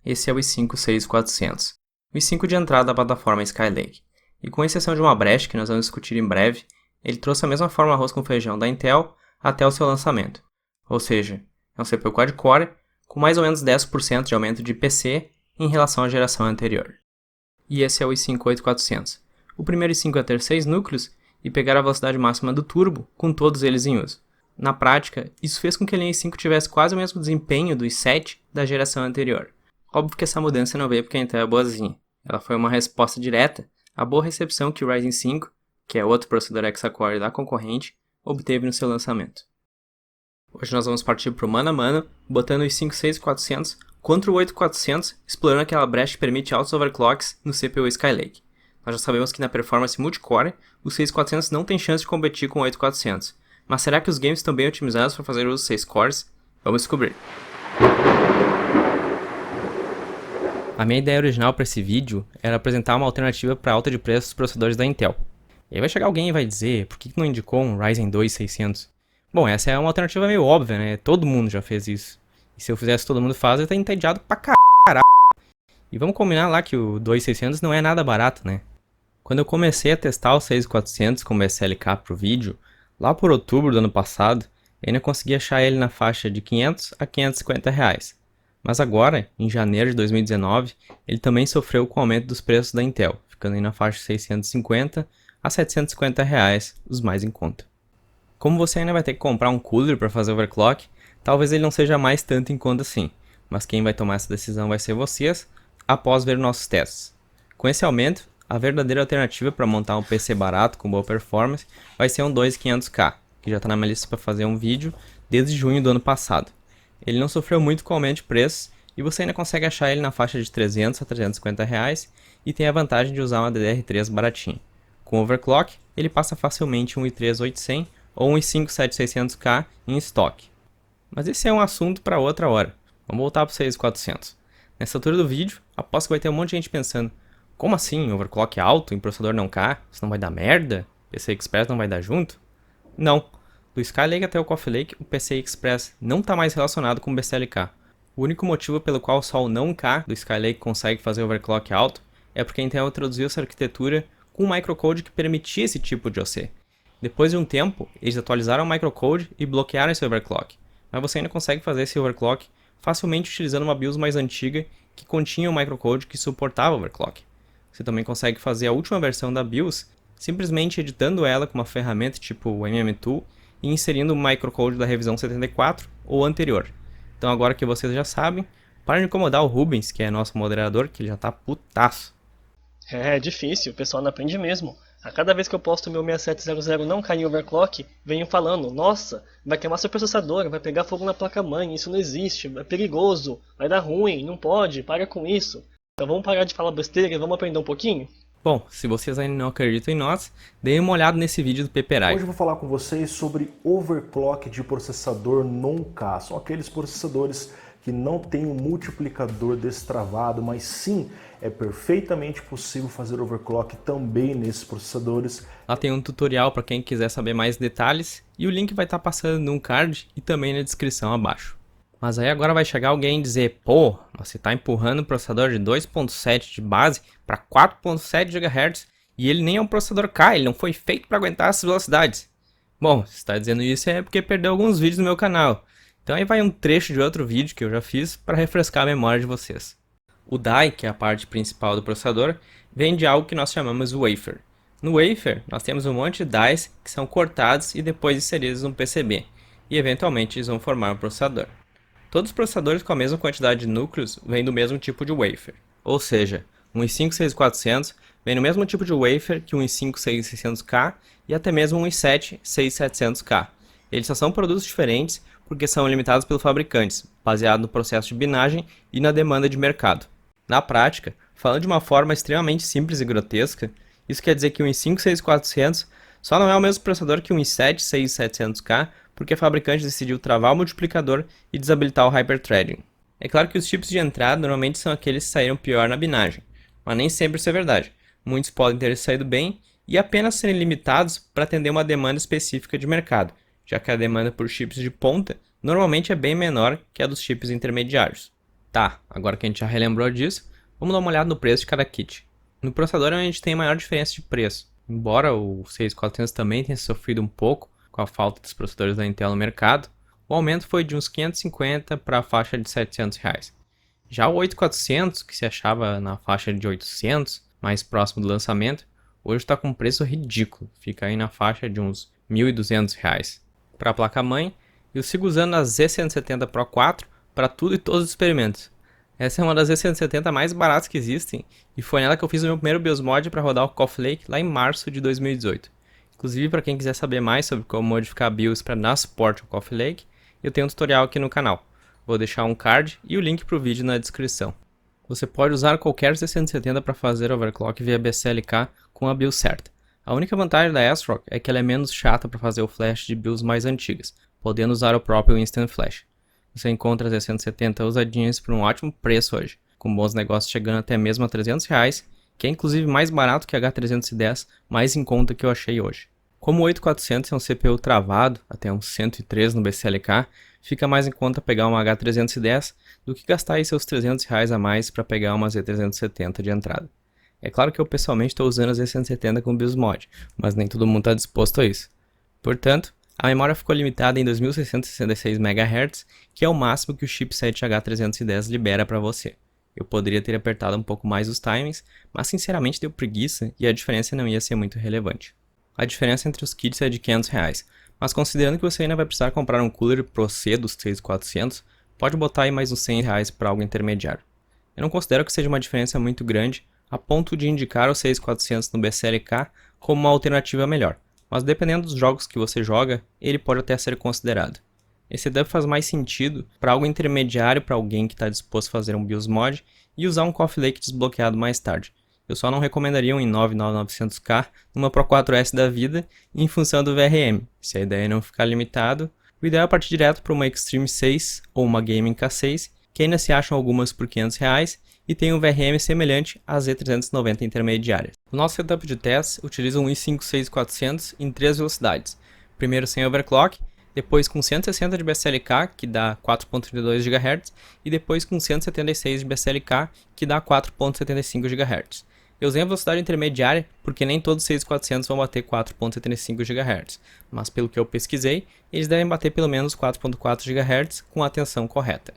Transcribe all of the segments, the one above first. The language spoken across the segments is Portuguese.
Esse é o i5-6400, o i5 de entrada da plataforma Skylake. E com exceção de uma brecha que nós vamos discutir em breve, ele trouxe a mesma forma arroz com feijão da Intel até o seu lançamento. Ou seja, é um CPU quad-core com mais ou menos 10% de aumento de IPC em relação à geração anterior. E esse é o i5-8400. O primeiro i5 a ter 6 núcleos e pegar a velocidade máxima do turbo com todos eles em uso. Na prática, isso fez com que a linha i5 tivesse quase o mesmo desempenho do i7 da geração anterior. Óbvio que essa mudança não veio porque a Intel é boazinha. Ela foi uma resposta direta à boa recepção que o Ryzen 5, que é outro processador hexa-core da concorrente, obteve no seu lançamento. Hoje nós vamos partir para o mano a mano, botando o i5-6400 contra o 8400, explorando aquela brecha que permite altos overclocks no CPU Skylake. Nós já sabemos que na performance multicore, o 6400 não tem chance de competir com o 8400. Mas será que os games estão bem otimizados para fazer uso de 6 cores? Vamos descobrir. A minha ideia original para esse vídeo era apresentar uma alternativa para alta de preço dos processadores da Intel. E aí vai chegar alguém e vai dizer, por que não indicou um Ryzen 2 600? Bom, essa é uma alternativa meio óbvia, né? Todo mundo já fez isso. E se eu fizesse todo mundo faz, eu tá entediado pra caralho. E vamos combinar lá que o 2600 não é nada barato, né? Quando eu comecei a testar o 6400 como SLK pro vídeo, lá por outubro do ano passado, eu ainda consegui achar ele na faixa de 500 a 550 reais. Mas agora, em janeiro de 2019, ele também sofreu com o aumento dos preços da Intel, ficando aí na faixa de 650 a 750 reais, os mais em conta. Como você ainda vai ter que comprar um cooler para fazer overclock, talvez ele não seja mais tanto em conta assim, mas quem vai tomar essa decisão vai ser vocês, após ver nossos testes. Com esse aumento, a verdadeira alternativa para montar um PC barato com boa performance vai ser um 2500K, que já está na minha lista para fazer um vídeo desde junho do ano passado. Ele não sofreu muito com o aumento de preços e você ainda consegue achar ele na faixa de 300 a 350 reais e tem a vantagem de usar uma DDR3 baratinha. Com overclock, ele passa facilmente um i3-800 ou um i5-7600K em estoque. Mas esse é um assunto para outra hora. Vamos voltar para o 6400. Nessa altura do vídeo, aposto que vai ter um monte de gente pensando: como assim, overclock alto em processador não K? Isso não vai dar merda? PCI Express não vai dar junto? Não. Do Skylake até o Coffee Lake, o PCI Express não está mais relacionado com o BSLK. O único motivo pelo qual só o não K do Skylake consegue fazer overclock alto é porque a Intel introduziu essa arquitetura com um microcode que permitia esse tipo de OC. Depois de um tempo, eles atualizaram o microcode e bloquearam esse overclock, mas você ainda consegue fazer esse overclock facilmente utilizando uma BIOS mais antiga que continha um microcode que suportava overclock. Você também consegue fazer a última versão da BIOS simplesmente editando ela com uma ferramenta tipo o MM-Tool e inserindo o microcode da revisão 74 ou anterior. Então agora que vocês já sabem, parem de incomodar o Rubens, que é nosso moderador, que ele já tá putaço. É difícil, o pessoal não aprende mesmo. A cada vez que eu posto meu 6700 não cair em overclock, venho falando: nossa, vai queimar seu processador, vai pegar fogo na placa-mãe, isso não existe, é perigoso, vai dar ruim, não pode, para com isso. Então vamos parar de falar besteira e vamos aprender um pouquinho? Bom, se vocês ainda não acreditam em nós, deem uma olhada nesse vídeo do Peperai. Hoje eu vou falar com vocês sobre overclock de processador non-K. São aqueles processadores que não têm um multiplicador destravado, mas sim, é perfeitamente possível fazer overclock também nesses processadores. Lá tem um tutorial para quem quiser saber mais detalhes e o link vai estar passando no card e também na descrição abaixo. Mas aí agora vai chegar alguém e dizer: pô, você está empurrando um processador de 2.7 de base para 4.7 GHz e ele nem é um processador K, ele não foi feito para aguentar essas velocidades. Bom, se está dizendo isso é porque perdeu alguns vídeos no meu canal. Então aí vai um trecho de outro vídeo que eu já fiz para refrescar a memória de vocês. O die, que é a parte principal do processador, vem de algo que nós chamamos wafer. No wafer, nós temos um monte de dies que são cortados e depois inseridos no PCB, e eventualmente eles vão formar um processador. Todos os processadores com a mesma quantidade de núcleos vêm do mesmo tipo de wafer, ou seja, um i5-6400 vem no mesmo tipo de wafer que um i5-6600K e até mesmo um i7-6700K. Eles só são produtos diferentes porque são limitados pelos fabricantes, baseado no processo de binagem e na demanda de mercado. Na prática, falando de uma forma extremamente simples e grotesca, isso quer dizer que um i5-6400 só não é o mesmo processador que um i7-6700K porque a fabricante decidiu travar o multiplicador e desabilitar o hyperthreading. É claro que os chips de entrada normalmente são aqueles que saíram pior na binagem, mas nem sempre isso é verdade. Muitos podem ter saído bem e apenas serem limitados para atender uma demanda específica de mercado, já que a demanda por chips de ponta normalmente é bem menor que a dos chips intermediários. Tá, agora que a gente já relembrou disso, vamos dar uma olhada no preço de cada kit. No processador a gente tem a maior diferença de preço. Embora o 6400 também tenha sofrido um pouco com a falta dos processadores da Intel no mercado, o aumento foi de uns 550 para a faixa de R$700. Já o 8400, que se achava na faixa de 800, mais próximo do lançamento, hoje está com um preço ridículo, fica aí na faixa de uns R$1.200. Para a placa-mãe, eu sigo usando a Z170 Pro 4 para tudo e todos os experimentos. Essa é uma das Z170 mais baratas que existem e foi nela que eu fiz o meu primeiro BIOS mod para rodar o Coffee Lake lá em março de 2018. Inclusive, para quem quiser saber mais sobre como modificar BIOS para dar suporte ao Coffee Lake, eu tenho um tutorial aqui no canal. Vou deixar um card e o link para o vídeo na descrição. Você pode usar qualquer Z170 para fazer overclock via BCLK com a BIOS certa. A única vantagem da ASRock é que ela é menos chata para fazer o flash de BIOS mais antigas, podendo usar o próprio Instant Flash. Você encontra as Z170 usadinhas por um ótimo preço hoje, com bons negócios chegando até mesmo a R$300, que é inclusive mais barato que a H310, mais em conta que eu achei hoje. Como o 8400 é um CPU travado, até uns 103 no BCLK, fica mais em conta pegar uma H310 do que gastar aí seus R$300 a mais para pegar uma Z370 de entrada. É claro que eu pessoalmente estou usando a Z170 com BIOS mod, mas nem todo mundo está disposto a isso. Portanto, a memória ficou limitada em 2666 MHz, que é o máximo que o chipset H310 libera para você. Eu poderia ter apertado um pouco mais os timings, mas sinceramente deu preguiça e a diferença não ia ser muito relevante. A diferença entre os kits é de R$500, mas considerando que você ainda vai precisar comprar um cooler Pro C dos 6400, pode botar aí mais uns R$100 para algo intermediário. Eu não considero que seja uma diferença muito grande, a ponto de indicar o 6400 no BCLK como uma alternativa melhor, mas dependendo dos jogos que você joga, ele pode até ser considerado. Esse setup faz mais sentido para algo intermediário para alguém que está disposto a fazer um BIOS mod e usar um Coffee Lake desbloqueado mais tarde. Eu só não recomendaria um i9 9900K numa Pro 4S da vida em função do VRM. Se a ideia é não ficar limitado, o ideal é partir direto para uma Extreme 6 ou uma Gaming K6, que ainda se acham algumas por R$500 e tem um VRM semelhante à Z390 intermediária. O nosso setup de teste utiliza um i5 6400 em 3 velocidades. Primeiro sem overclock, depois com 160 de BCLK, que dá 4.32 GHz, e depois com 176 de BCLK, que dá 4.75 GHz. Eu usei a velocidade intermediária porque nem todos os 6400 vão bater 4.75 GHz, mas pelo que eu pesquisei, eles devem bater pelo menos 4.4 GHz com a atenção correta.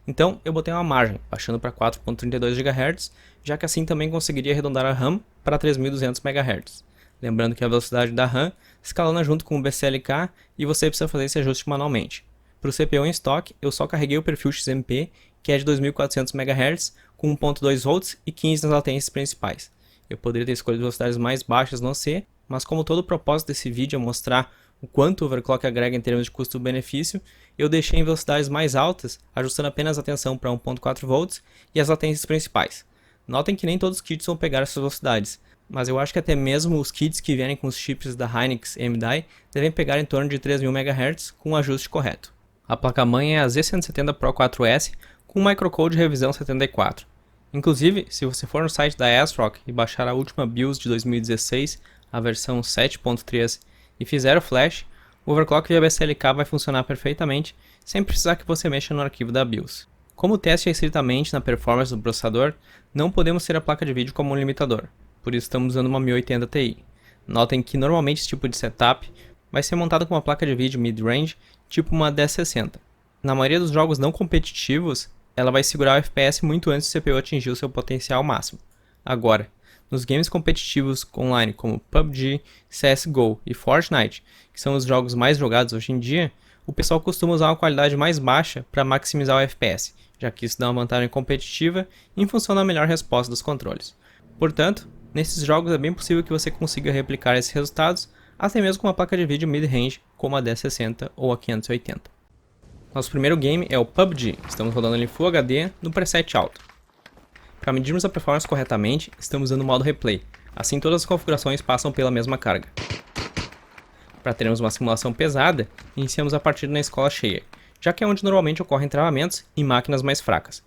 Então eu botei uma margem, baixando para 4.32 GHz, já que assim também conseguiria arredondar a RAM para 3200 MHz. Lembrando que a velocidade da RAM escalona junto com o BCLK e você precisa fazer esse ajuste manualmente. Para o CPU em estoque, eu só carreguei o perfil XMP, que é de 2400 MHz, com 1.2 volts e 15 nas latências principais. Eu poderia ter escolhido velocidades mais baixas no C, mas como todo o propósito desse vídeo é mostrar o quanto o overclock agrega em termos de custo-benefício, eu deixei em velocidades mais altas, ajustando apenas a tensão para 1.4 volts e as latências principais. Notem que nem todos os kits vão pegar essas velocidades, mas eu acho que até mesmo os kits que vierem com os chips da Hynix MDI devem pegar em torno de 3000 MHz com o ajuste correto. A placa-mãe é a Z170 Pro 4S com microcode revisão 74. Inclusive, se você for no site da ASRock e baixar a última BIOS de 2016, a versão 7.3, e fizer o flash, o overclock via BCLK vai funcionar perfeitamente, sem precisar que você mexa no arquivo da BIOS. Como o teste é estritamente na performance do processador, não podemos ter a placa de vídeo como um limitador, por isso estamos usando uma 1080 Ti. Notem que normalmente esse tipo de setup vai ser montado com uma placa de vídeo mid-range, tipo uma 1060. Na maioria dos jogos não competitivos, ela vai segurar o FPS muito antes do CPU atingir o seu potencial máximo. Agora, nos games competitivos online como PUBG, CSGO e Fortnite, que são os jogos mais jogados hoje em dia, o pessoal costuma usar uma qualidade mais baixa para maximizar o FPS, já que isso dá uma vantagem competitiva em função da melhor resposta dos controles. Portanto, nesses jogos é bem possível que você consiga replicar esses resultados até mesmo com uma placa de vídeo mid-range como a 1060 ou a 580. Nosso primeiro game é o PUBG, estamos rodando ele em Full HD no preset alto. Para medirmos a performance corretamente, estamos usando o modo replay, assim todas as configurações passam pela mesma carga. Para termos uma simulação pesada, iniciamos a partida na escola cheia, já que é onde normalmente ocorrem travamentos em máquinas mais fracas.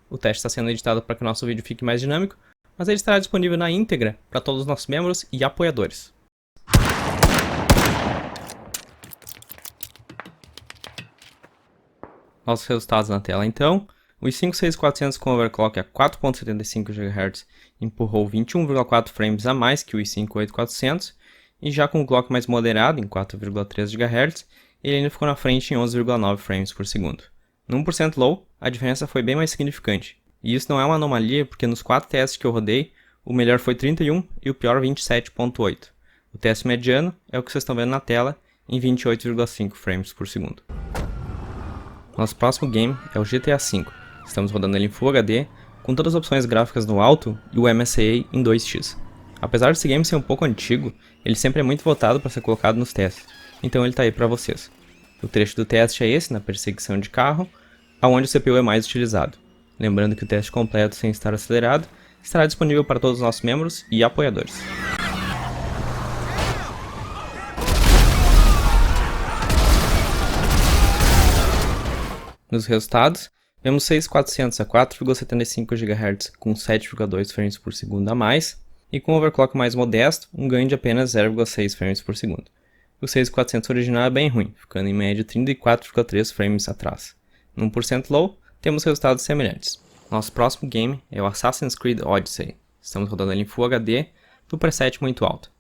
O teste está sendo editado para que o nosso vídeo fique mais dinâmico, mas ele estará disponível na íntegra para todos os nossos membros e apoiadores. Nossos resultados na tela então. O i5-6400 com overclock a 4.75 GHz empurrou 21,4 frames a mais que o i5-8400, e já com o clock mais moderado, em 4,3 GHz, ele ainda ficou na frente em 11,9 frames por segundo. No 1% low, a diferença foi bem mais significante, e isso não é uma anomalia porque nos 4 testes que eu rodei, o melhor foi 31 e o pior 27,8. O teste mediano é o que vocês estão vendo na tela, em 28,5 frames por segundo. Nosso próximo game é o GTA V. Estamos rodando ele em Full HD, com todas as opções gráficas no alto e o MSA em 2x. Apesar desse game ser um pouco antigo, ele sempre é muito votado para ser colocado nos testes, então ele está aí para vocês. O trecho do teste é esse, na perseguição de carro, onde o CPU é mais utilizado. Lembrando que o teste completo sem estar acelerado estará disponível para todos os nossos membros e apoiadores. Nos resultados, vemos 6400 a 4,75 GHz com 7,2 frames por segundo a mais, e com overclock mais modesto, um ganho de apenas 0,6 frames por segundo. O 6400 original é bem ruim, ficando em média 34,3 frames atrás. No 1% low, temos resultados semelhantes. Nosso próximo game é o Assassin's Creed Odyssey. Estamos rodando ele em Full HD, no preset muito alto.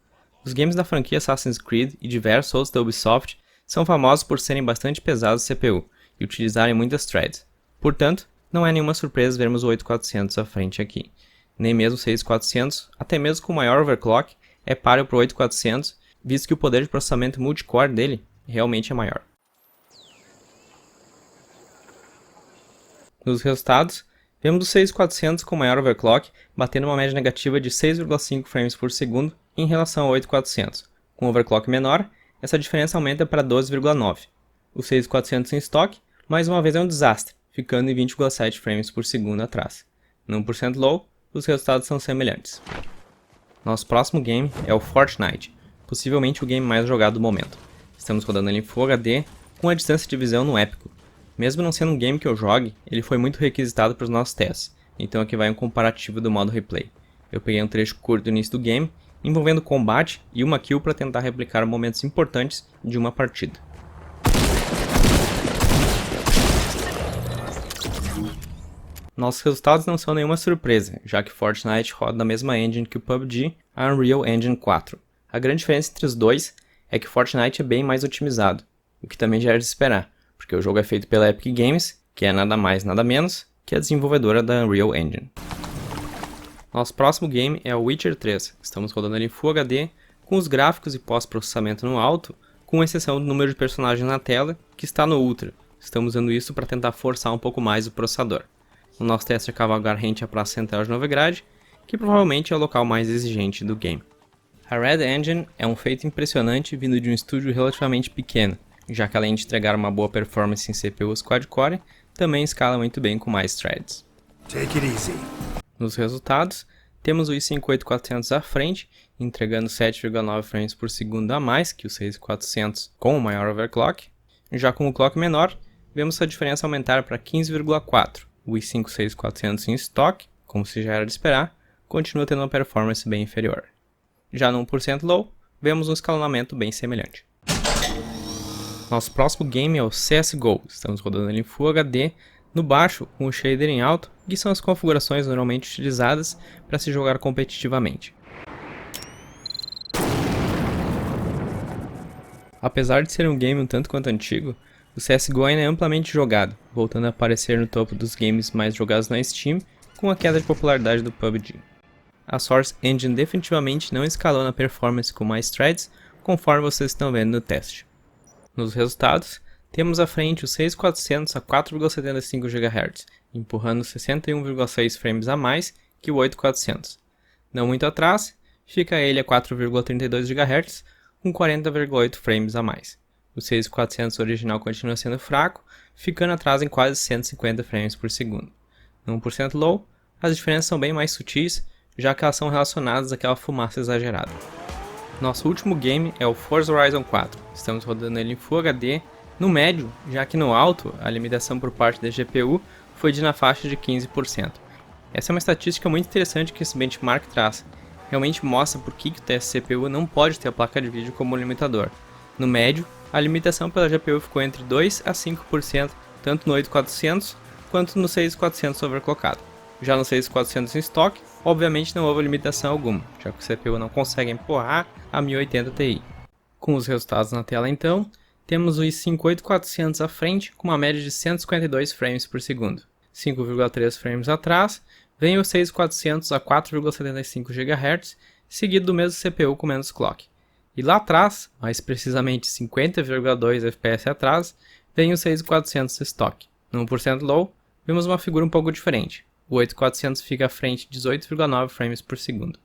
Os games da franquia Assassin's Creed e diversos outros da Ubisoft são famosos por serem bastante pesados no CPU e utilizarem muitas threads. Portanto, não é nenhuma surpresa vermos o 8400 à frente aqui. Nem mesmo o 6400, até mesmo com maior overclock, é páreo para o 8400, visto que o poder de processamento multicore dele realmente é maior. Nos resultados, vemos o 6400 com maior overclock batendo uma média negativa de 6,5 frames por segundo em relação ao 8400. Com overclock menor, essa diferença aumenta para 12,9. O 6400 em estoque, mais uma vez é um desastre, ficando em 20,7 frames por segundo atrás. No 1% low, os resultados são semelhantes. Nosso próximo game é o Fortnite, possivelmente o game mais jogado do momento. Estamos rodando ele em Full HD, com a distância de visão no épico. Mesmo não sendo um game que eu jogue, ele foi muito requisitado para os nossos testes, então aqui vai um comparativo do modo replay. Eu peguei um trecho curto do início do game, envolvendo combate e uma kill para tentar replicar momentos importantes de uma partida. Nossos resultados não são nenhuma surpresa, já que Fortnite roda na mesma engine que o PUBG, a Unreal Engine 4. A grande diferença entre os dois é que Fortnite é bem mais otimizado, o que também já era de esperar, porque o jogo é feito pela Epic Games, que é nada mais nada menos que a desenvolvedora da Unreal Engine. Nosso próximo game é o Witcher 3. Estamos rodando ele em Full HD, com os gráficos e pós-processamento no alto, com exceção do número de personagens na tela, que está no Ultra. Estamos usando isso para tentar forçar um pouco mais o processador. O nosso teste é cavalgar rente à Praça Central de Novigrad, que provavelmente é o local mais exigente do game. A Red Engine é um feito impressionante vindo de um estúdio relativamente pequeno, já que além de entregar uma boa performance em CPUs quad-core, também escala muito bem com mais threads. Take it easy. Nos resultados, temos o i5-8400 à frente, entregando 7,9 frames por segundo a mais que o 6400 com o maior overclock. Já com o clock menor, vemos a diferença aumentar para 15,4. O i5-6400 em estoque, como se já era de esperar, continua tendo uma performance bem inferior. Já no 1% low, vemos um escalonamento bem semelhante. Nosso próximo game é o CSGO. Estamos rodando ele em Full HD, no baixo com o shader em alto, que são as configurações normalmente utilizadas para se jogar competitivamente. Apesar de ser um game um tanto quanto antigo, o CSGO ainda é amplamente jogado, voltando a aparecer no topo dos games mais jogados na Steam, com a queda de popularidade do PUBG. A Source Engine definitivamente não escalou na performance com mais threads, conforme vocês estão vendo no teste. Nos resultados, temos à frente o 6400 a 4,75 GHz, empurrando 61,6 frames a mais que o 8400. Não muito atrás, fica ele a 4,32 GHz, com 40,8 frames a mais. O 6400 original continua sendo fraco, ficando atrás em quase 150 frames por segundo. No 1% low, as diferenças são bem mais sutis, já que elas são relacionadas àquela fumaça exagerada. Nosso último game é o Forza Horizon 4. Estamos rodando ele em Full HD, no médio, já que no alto, a limitação por parte da GPU foi de na faixa de 15%. Essa é uma estatística muito interessante que esse benchmark traz. Realmente mostra por que o teste CPU não pode ter a placa de vídeo como limitador. No médio, a limitação pela GPU ficou entre 2 a 5%, tanto no 8400 quanto no 6400 overclockado. Já no 6400 em estoque, obviamente não houve limitação alguma, já que o CPU não consegue empurrar a 1080 Ti. Com os resultados na tela então, temos o i5 8400 à frente com uma média de 152 frames por segundo. 5,3 frames atrás, vem o 6400 a 4,75 GHz, seguido do mesmo CPU com menos clock. E lá atrás, mais precisamente 50,2 FPS atrás, vem o 6400 stock. No 1% low, vemos uma figura um pouco diferente. O 8400 fica à frente de 18,9 frames por segundo.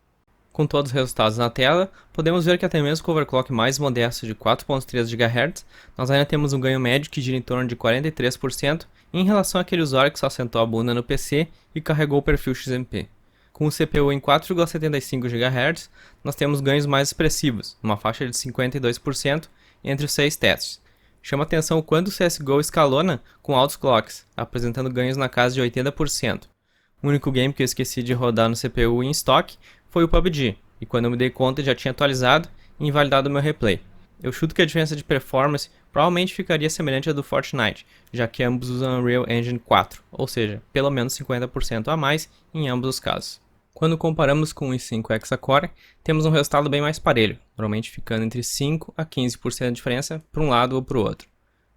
Com todos os resultados na tela, podemos ver que até mesmo com o overclock mais modesto de 4.3 GHz, nós ainda temos um ganho médio que gira em torno de 43% em relação àquele usuário que só sentou a bunda no PC e carregou o perfil XMP. Com o CPU em 4,75 GHz, nós temos ganhos mais expressivos, numa faixa de 52% entre os 6 testes. Chama atenção o quanto o CSGO escalona com altos clocks, apresentando ganhos na casa de 80%. O único game que eu esqueci de rodar no CPU em estoque foi o PUBG, e quando eu me dei conta já tinha atualizado e invalidado o meu replay. Eu chuto que a diferença de performance provavelmente ficaria semelhante à do Fortnite, já que ambos usam Unreal Engine 4, ou seja, pelo menos 50% a mais em ambos os casos. Quando comparamos com o i5 Hexa-Core, temos um resultado bem mais parelho, normalmente ficando entre 5 a 15% de diferença para um lado ou para o outro.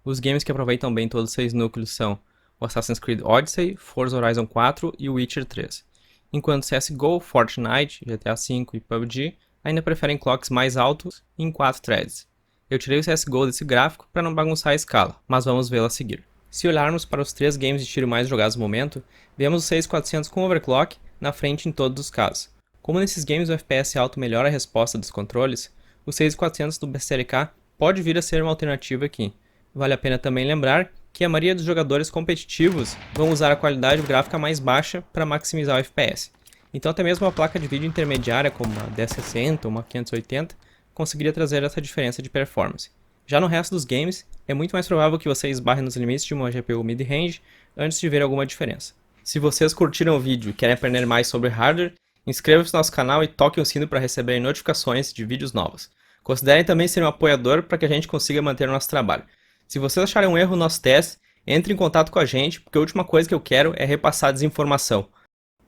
Os games que aproveitam bem todos os 6 núcleos são o Assassin's Creed Odyssey, Forza Horizon 4 e o Witcher 3. Enquanto CSGO, Fortnite, GTA V e PUBG ainda preferem clocks mais altos em 4 threads. Eu tirei o CSGO desse gráfico para não bagunçar a escala, mas vamos vê-lo a seguir. Se olharmos para os 3 games de tiro mais jogados no momento, vemos o 6400 com overclock na frente em todos os casos. Como nesses games o FPS alto melhora a resposta dos controles, o 6400 do BSTLK pode vir a ser uma alternativa aqui. Vale a pena também lembrar que a maioria dos jogadores competitivos vão usar a qualidade gráfica mais baixa para maximizar o FPS. Então até mesmo uma placa de vídeo intermediária como uma 1060 ou uma 580 conseguiria trazer essa diferença de performance. Já no resto dos games, é muito mais provável que você esbarre nos limites de uma GPU mid-range antes de ver alguma diferença. Se vocês curtiram o vídeo e querem aprender mais sobre hardware, inscreva-se no nosso canal e toque o sino para receber notificações de vídeos novos. Considerem também ser um apoiador para que a gente consiga manter o nosso trabalho. Se vocês acharem um erro no nosso teste, entre em contato com a gente, porque a última coisa que eu quero é repassar desinformação.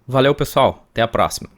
Valeu pessoal, até a próxima!